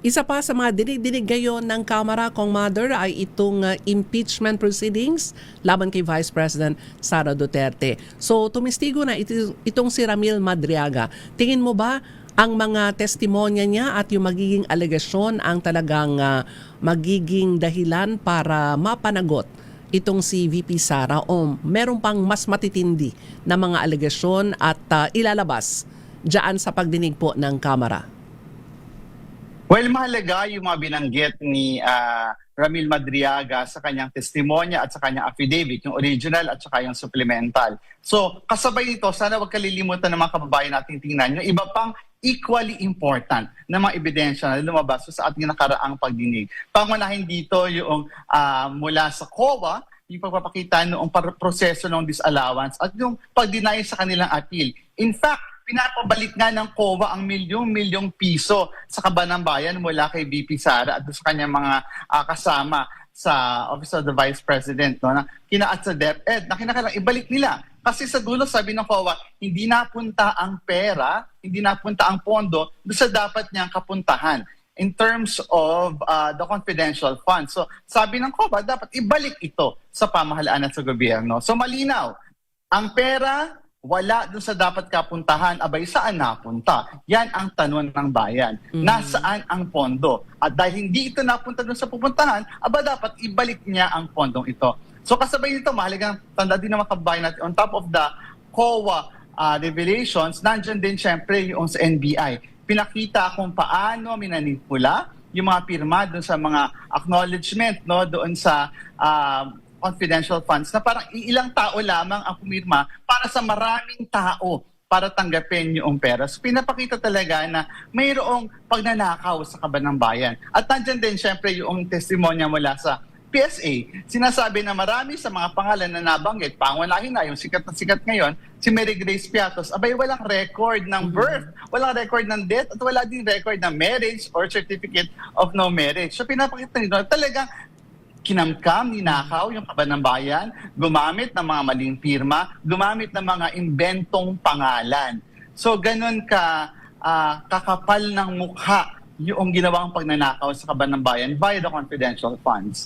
Isa pa sa mga dinig ngayon ng Kamara, Kong Mother, ay itong impeachment proceedings laban kay Vice President Sara Duterte. So tumistigo na itong si Ramil Madriaga. Tingin mo ba ang mga testimonya niya at yung magiging alegasyon ang talagang magiging dahilan para mapanagot itong si VP Sara o meron pang mas matitindi na mga alegasyon at ilalabas diyan sa pagdinig po ng Kamara? Well, mahalaga yung mga binanggit ni Ramil Madriaga sa kanyang testimonya at sa kanyang affidavit, yung original at saka yung supplemental. So, kasabay nito, sana wag kalilimutan ng mga kababayan natin tingnan yung iba pang equally important na mga ebidensya na lumabas sa ating nakaraang pagdinig. Pangunahin dito yung mula sa COA, yung pagpapakita noong proseso ng disallowance at yung pag-deny sa kanilang appeal. In fact, pinapabalik nga ng COA ang milyong-milyong piso sa kaban ng bayan mula kay VP Sara at sa kanyang mga kasama sa Office of the Vice President, no, na kinaat sa DepEd na kinakailangan ibalik nila. Kasi sa dulo, sabi ng COA, hindi napunta ang pera, hindi napunta ang pondo doon sa dapat niyang kapuntahan in terms of the confidential funds. So sabi ng COA, dapat ibalik ito sa pamahalaan at sa gobyerno. So malinaw, ang pera wala doon sa dapat kapuntahan, abay saan napunta? Yan ang tanong ng bayan. Nasaan ang pondo? At dahil hindi ito napunta doon sa pupuntahan, aba dapat ibalik niya ang pondong ito. So kasabay nito, mahalagang tanda din ng mga kabayan natin, on top of the COA revelations, nandyan din syempre yung sa NBI. Pinakita kung paano minanipula yung mga pirma doon sa mga acknowledgement, no, doon sa confidential funds na parang ilang tao lamang ang pumirma para sa maraming tao para tanggapin yung pera. So pinapakita talaga na mayroong pagnanakaw sa kaban ng bayan. At nandiyan din syempre yung testimonya mula sa PSA. Sinasabi na marami sa mga pangalan na nabanggit, pangunahin na yung sikat na sikat ngayon, si Mary Grace Piatos, abay walang record ng birth, walang record ng death, at wala din record ng marriage or certificate of no marriage. So pinapakita nito talagang kinamkam, ninakaw yung kaban ng bayan, gumamit ng mga maling pirma, gumamit ng mga inventong pangalan. So ganun kakapal ng mukha yung ginawang pagnanakaw sa kaban ng bayan via the confidential funds.